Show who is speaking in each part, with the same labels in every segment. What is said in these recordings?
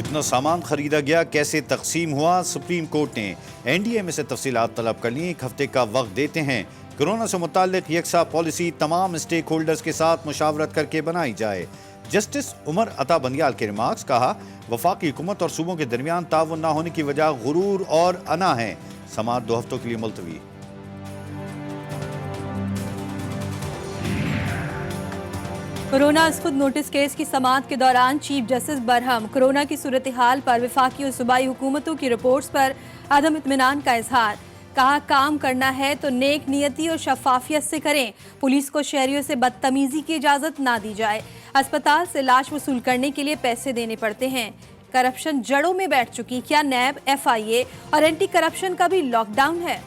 Speaker 1: कितना सामान खरीदा गया, कैसे तकसीम हुआ, सुप्रीम कोर्ट ने एनडीएमए से तफसीलात तलब कर ली। 1 हफ्ते का वक्त देते हैं। कोरोना से मुताल्लिक यकसा पॉलिसी तमाम स्टेक होल्डर्स के साथ मुशावरत करके बनाई जाए। जस्टिस उमर अता बंदियाल के रिमार्क्स, कहा वफाकी हुकूमत और सूबों के दरमियान ताउन न होने की वजह गुरूर और अना है। समाअत 2 हफ्तों के लिए मुलतवी।
Speaker 2: कोरोना खुद नोटिस केस की समाअत के दौरान चीफ जस्टिस बरहम, कोरोना की सूरत हाल पर वफाकी और सूबाई हुकूमतों की रिपोर्ट्स पर अदम इत्मीनान का इजहार। कहा काम करना है तो नेक नियति और शफाफियत से करें। पुलिस को शहरियों से बदतमीजी की इजाजत ना दी जाए। अस्पताल से लाश वसूल करने के लिए पैसे देने पड़ते हैं। करप्शन जड़ों में बैठ चुकी, क्या नैब, FIA और एंटी करप्शन का भी लॉकडाउन है?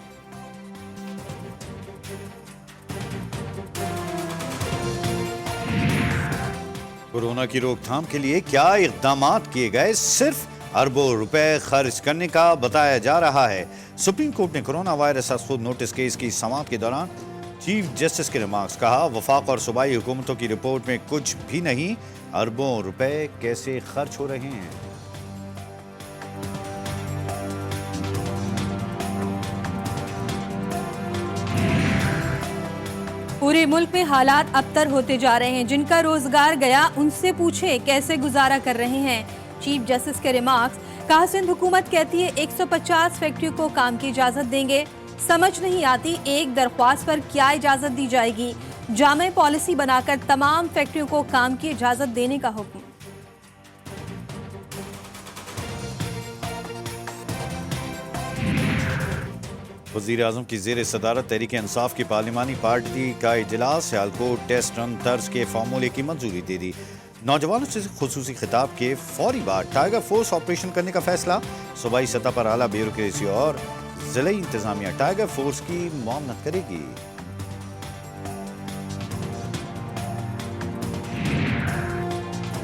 Speaker 1: कोरोना की रोकथाम के लिए क्या इक़दामात किए गए, सिर्फ अरबों रुपए खर्च करने का बताया जा रहा है। सुप्रीम कोर्ट ने कोरोना वायरस खुद नोटिस केस की समाअत के दौरान चीफ जस्टिस के रिमार्क्स, कहा वफाक और सूबाई हुकूमतों की रिपोर्ट में कुछ भी नहीं, अरबों रुपए कैसे खर्च हो रहे हैं।
Speaker 2: पूरे मुल्क में हालात अबतर होते जा रहे हैं। जिनका रोजगार गया उनसे पूछे कैसे गुजारा कर रहे हैं। चीफ जस्टिस के रिमार्क्स, कहा सिंध हुकूमत कहती है 150 फैक्ट्रियों को काम की इजाजत देंगे। समझ नहीं आती एक दरख्वास्त पर क्या इजाजत दी जाएगी। जामे पॉलिसी बनाकर तमाम फैक्ट्रियों को काम की इजाजत देने का हुक्म।
Speaker 1: वज़ीर-ए-आज़म की ज़ेर सदारत तहरीक इंसाफ की पार्लिमानी पार्टी का इजलास, सियालकोट टेस्ट रन तर्ज के फार्मूले की मंजूरी दे दी। नौजवानों से खुसूसी खिताब के फौरी बाद टाइगर फोर्स ऑपरेशन करने का फैसला। सूबाई सतह पर आला ब्यूरोक्रेसी और जिले इंतजामिया टाइगर फोर्स की मुआवनत करेगी।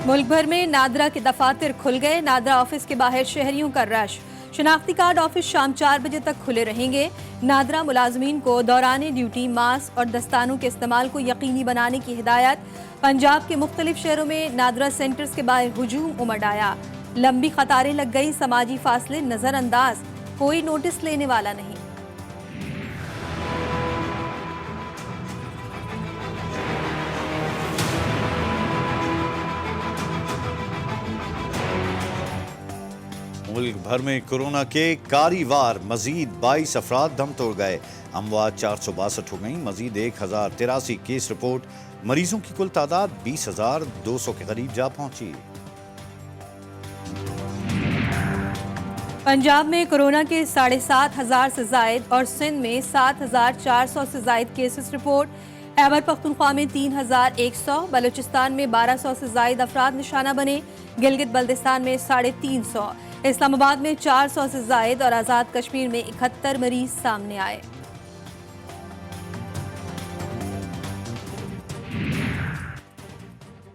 Speaker 2: मुल्क भर में नादरा के दफातर खुल गए। नादरा ऑफिस के बाहर शहरियों का रश। शनाख्ती कार्ड ऑफिस शाम 4 बजे तक खुले रहेंगे। नादरा मुलाजमीन को दौरान ड्यूटी मास्क और दस्तानों के इस्तेमाल को यकीनी बनाने की हिदायत। पंजाब के मुख्तलिफ शहरों में नादरा सेंटर्स के बाहर हुजूम उमड़ आया। लंबी कतारें लग गई, समाजी फासले नजरअंदाज, कोई नोटिस लेने वाला नहीं।
Speaker 1: मुल्क भर में कोरोना के कारीवार, मजीद 22 अफराद दम तोड़ गए। अमवात 462 हो गई। मजीद 1083 केस रिपोर्ट। मरीजों की कुल तादाद 20,200 के करीब जा पहुंची।
Speaker 2: पंजाब में कोरोना के 7,500 से जायद और सिंध में 7,400 से जायद केसेस रिपोर्ट। खैबर पख्तूनख्वा में 3,100, बलूचिस्तान में 1,200 से जायद अफराद निशाना बने। गिलगित बल्दिस्तान में 350, इस्लामाबाद में 400 से जायद और आज़ाद कश्मीर में 71 मरीज सामने आए।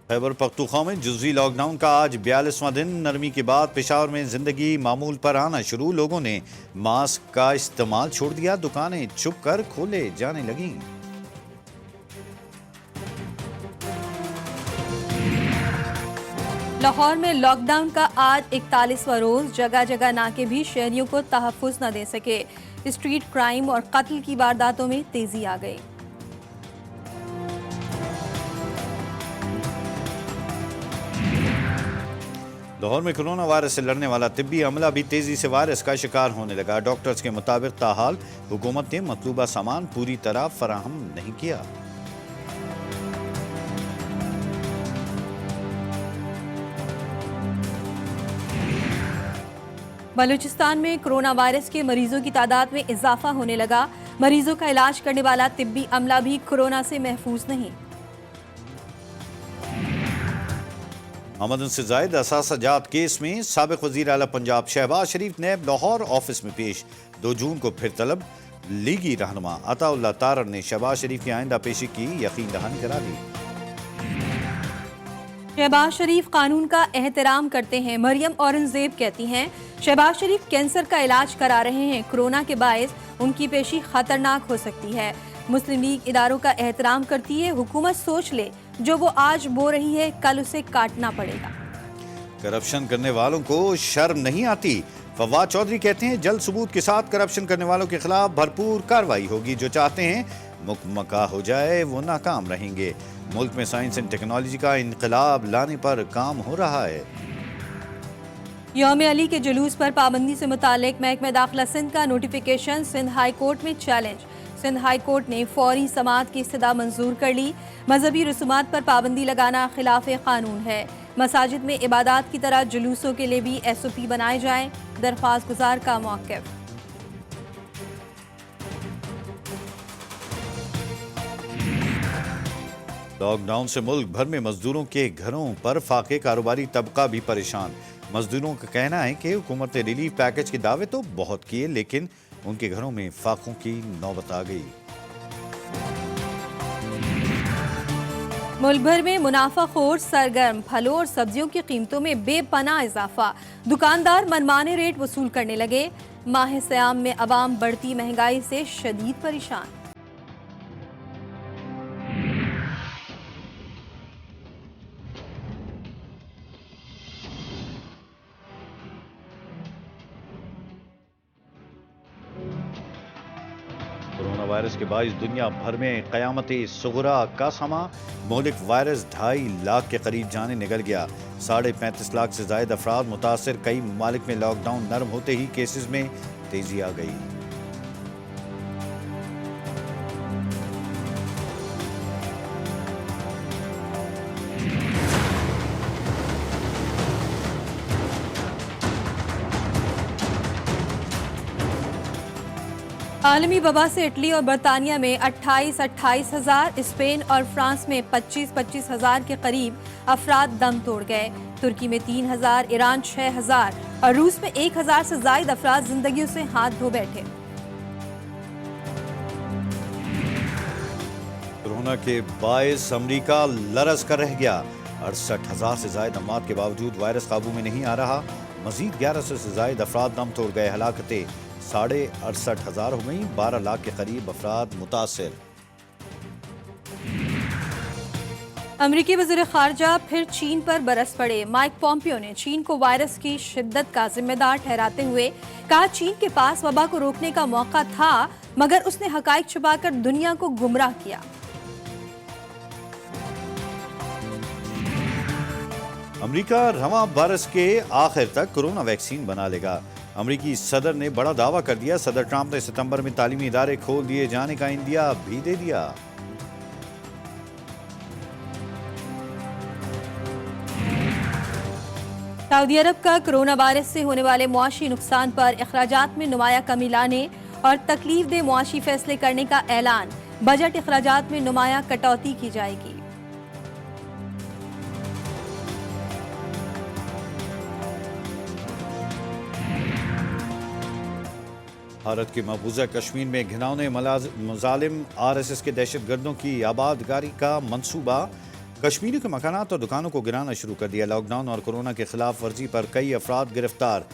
Speaker 1: खैबर पख्तूनख्वा में जुज़वी लॉकडाउन का आज 42वां दिन। नरमी के बाद पेशावर में जिंदगी मामूल पर आना शुरू। लोगों ने मास्क का इस्तेमाल छोड़ दिया। दुकानें छुप कर खोले जाने लगी।
Speaker 2: लाहौर में लॉकडाउन का आज 41वां रोज। जगह जगह नाके भी शहरियों को तहफ्फुज़ न दे सके। स्ट्रीट क्राइम और कत्ल की वारदातों में तेजी आ गई।
Speaker 1: लाहौर में कोरोना वायरस से लड़ने वाला तिब्बी अमला भी तेजी से वायरस का शिकार होने लगा। डॉक्टर्स के मुताबिक ताहाल हुकूमत ने मतलूबा सामान पूरी तरह फराहम नहीं किया।
Speaker 2: बलूचिस्तान में कोरोना वायरस के मरीजों की तादाद में इजाफा होने लगा। मरीजों का इलाज करने वाला तिब्बी अमला भी कोरोना से महफूज नहीं।
Speaker 1: अहमद से जायद असासाजात केस में साबिक वजीर आला पंजाब शहबाज शरीफ नैब लाहौर ऑफिस में पेश। 2 जून को फिर तलब। लीगी रहनुमा अताउल्लाह तारर ने शहबाज शरीफ की आइंदा पेशी की यकीन दहानी करा दी।
Speaker 2: शहबाज शरीफ कानून का एहतराम करते हैं। मरियम औरंगजेब कहती हैं शहबाज शरीफ कैंसर का इलाज करा रहे हैं। कोरोना के बायस उनकी पेशी खतरनाक हो सकती है। मुस्लिम लीग इदारों का एहतराम करती है। हुकूमत सोच ले, जो वो आज बो रही है कल उसे काटना पड़ेगा।
Speaker 1: करप्शन करने वालों को शर्म नहीं आती। फवाद चौधरी कहते हैं जल्द सबूत के साथ करप्शन करने वालों के खिलाफ भरपूर कार्रवाई होगी। जो चाहते हैं मुकमका हो जाए वो नाकाम रहेंगे। मुल्क में साइंस एंड टेक्नोलॉजी का इनकलाब लाने पर काम हो रहा है।
Speaker 2: यौम अली के जुलूस पर पाबंदी से मुतालिक महकमा दाखिला सिंध का नोटिफिकेशन सिंध हाई कोर्ट में चैलेंज। सिंध हाई कोर्ट ने फौरी समाअत की इस्तदा मंजूर कर ली। मजहबी रसूमात पर पाबंदी लगाना खिलाफ कानून है। मसाजिद में इबादत की तरह जुलूसों के लिए भी SOP बनाए जाएं। दरख्वास्त गुजार का मौक़िफ़।
Speaker 1: लॉकडाउन से मुल्क भर में मजदूरों के घरों पर फाके कारोबारी तबका भी परेशान। मजदूरों का कहना है कि हुकूमत ने रिलीफ पैकेज के दावे तो बहुत किए, लेकिन उनके घरों में फाकों की नौबत आ गई।
Speaker 2: मुल्क भर में मुनाफाखोर सरगर्म। फलों और सब्जियों की कीमतों में बेपनाह इजाफा। दुकानदार मनमाने रेट वसूल करने लगे। माह सयाम में अवाम बढ़ती महंगाई से शदीद परेशान।
Speaker 1: कोरोना वायरस के बाइस दुनिया भर में क़यामत-ए सुग़रा का समा। मौलिक वायरस 2.5 लाख के करीब जाने निकल गया। 35.5 लाख से ज़ायद अफराद मुतासर। कई ममालिक में लॉकडाउन नरम होते ही केसेस में तेजी आ गई।
Speaker 2: आलमी वबा से इटली और बरतानिया में 28 हजार, स्पेन और फ्रांस में 25 हजार के करीब अफराद दम तोड़ गए। तुर्की में 3000, ईरान 6000 और रूस में 1000 से ज्यादा अफराद जिंदगियों से हाथ धो बैठे।
Speaker 1: कोरोना के बायस अमरीका लरस कर रह गया। 68,000 से ज्यादा मौत के बावजूद वायरस काबू में नहीं आ रहा। मजीद 1100 से ज्यादा अफराद दम तोड़ गए। हलाकतें 68,500 हो गई। 12 लाख के करीब अफराद मुतासिर।
Speaker 2: अमरीकी वज़ीर ख़ारजा फिर चीन पर बरस पड़े। माइक पॉम्पियो ने चीन को वायरस की शिद्दत का जिम्मेदार ठहराते हुए कहा, चीन के पास वबा को रोकने का मौका था, मगर उसने हकाइक छुपाकर दुनिया को गुमराह किया।
Speaker 1: अमेरिका रवां बरस के आखिर तक कोरोना वैक्सीन बना लेगा। अमेरिकी सदर ने बड़ा दावा कर दिया। सदर ट्रंप ने सितंबर में तालीमी इदारे खोल दिए जाने का इंदिया भी दे दिया।
Speaker 2: सऊदी अरब का कोरोना वायरस से होने वाले मुआशी नुकसान पर अखराजात में नुमाया कमी लाने और तकलीफ दे मुआशी फैसले करने का ऐलान। बजट अखराजात में नुमाया कटौती की जाएगी।
Speaker 1: भारत के मकबूजा कश्मीर में घिनौने मुजालिम RSS के दहशतगर्दों की आबादकारी का मंसूबा। कश्मीरी के मकानात और दुकानों को गिराना शुरू कर दिया। लॉकडाउन और कोरोना के खिलाफ वर्जी पर कई अफराद गिरफ्तार।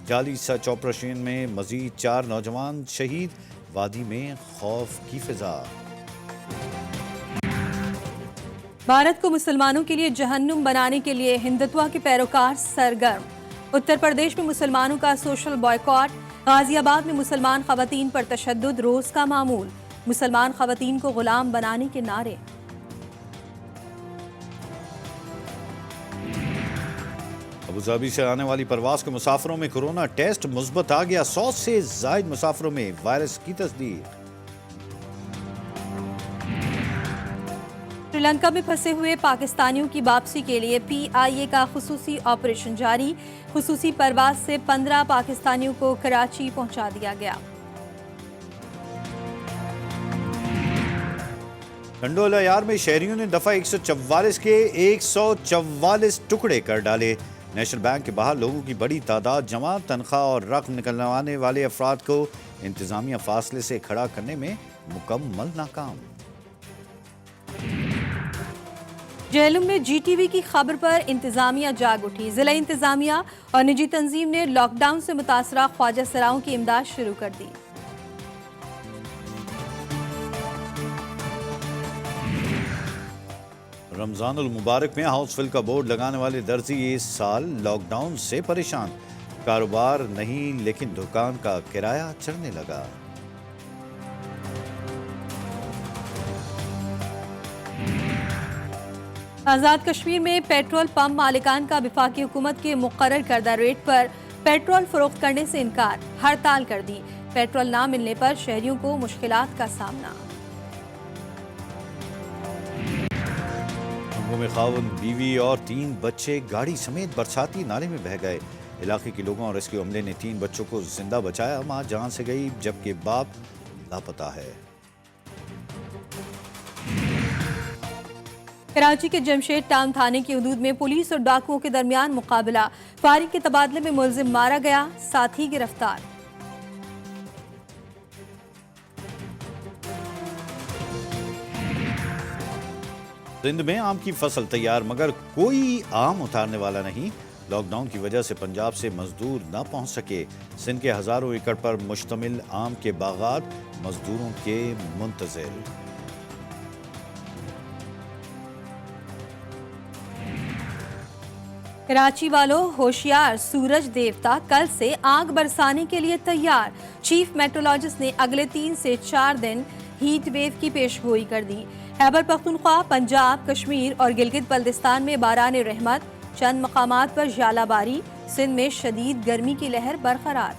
Speaker 1: जाली सर्च ऑपरेशन में मजीद 4 नौजवान शहीद। वादी में खौफ की फिजा।
Speaker 2: भारत को मुसलमानों के लिए जहन्नुम बनाने के लिए हिंदुत्व के पैरोकार सरगर्म। उत्तर प्रदेश में मुसलमानों का सोशल बॉयकॉट। गाजियाबाद में मुसलमान खवातीन पर तशद्दुद रोज का मामूल। मुसलमान खवातीन को गुलाम बनाने के नारे।
Speaker 1: अबुधाबी से आने वाली परवाज के मुसाफिरों में कोरोना टेस्ट मुस्बत आ गया। 100 से ज्यादा मुसाफिरों में वायरस की तस्दीक।
Speaker 2: श्रीलंका में फंसे हुए पाकिस्तानियों की वापसी के लिए PIA का खुसूसी ऑपरेशन जारी। खुसूसी परवाज से 15 पाकिस्तानियों को कराची पहुंचा दिया गया।
Speaker 1: टंडोला यार में शहरियों ने दफा 144 के 144 टुकड़े कर डाले। नेशनल बैंक के बाहर लोगों की बड़ी तादाद जमा। तनख्वाह और रकम निकलवाने वाले अफराद को इंतजामिया फासले से खड़ा करने में मुकम्मल नाकाम।
Speaker 2: जेहलम में GTV की खबर पर इंतजामिया जाग उठी। जिला इंतजामिया और निजी तंजीम ने लॉकडाउन से मुतासरा ख्वाजा सराओं की इमदाद शुरू कर दी।
Speaker 1: रमजानुल मुबारक में हाउसफुल का बोर्ड लगाने वाले दर्जी इस साल लॉकडाउन से परेशान। कारोबार नहीं लेकिन दुकान का किराया चढ़ने लगा।
Speaker 2: आज़ाद कश्मीर में पेट्रोल पंप मालिकान का वफाकी हुकूमत के मुकर्रर करदा रेट पर पेट्रोल फरोख्त करने से इनकार, हड़ताल कर दी। पेट्रोल ना मिलने पर शहरियों को मुश्किलात का सामना।
Speaker 1: में खावन, बीवी और 3 बच्चे गाड़ी समेत बरसाती नाले में बह गए। इलाके के लोगों और रेस्क्यू अमले ने 3 बच्चों को जिंदा बचाया। मां जान से गई जबकि बाप लापता है।
Speaker 2: कराची के जमशेद टाउन थाने की हदूद में पुलिस और डाकुओं के दरमियान मुकाबला। फायरिंग के तबादले में मुलजिम मारा गया, साथी गिरफ्तार।
Speaker 1: सिंध में आम की फसल तैयार मगर कोई आम उतारने वाला नहीं। लॉकडाउन की वजह से पंजाब से मजदूर न पहुंच सके। सिंध के हजारों एकड़ पर मुश्तमिल आम के बागात मजदूरों के मुंतजिर।
Speaker 2: कराची वालों होशियार, सूरज देवता कल से आग बरसाने के लिए तैयार। चीफ मेट्रोलॉजिस्ट ने अगले 3 से 4 दिन हीट वेव की पेशगोई कर दी। खैबर पख्तूनख्वा, पंजाब, कश्मीर और गिलगित बल्तिस्तान में बारान रहमत, चंद मकामात पर ज़ालाबारी। सिंध में शदीद गर्मी की लहर बरकरार।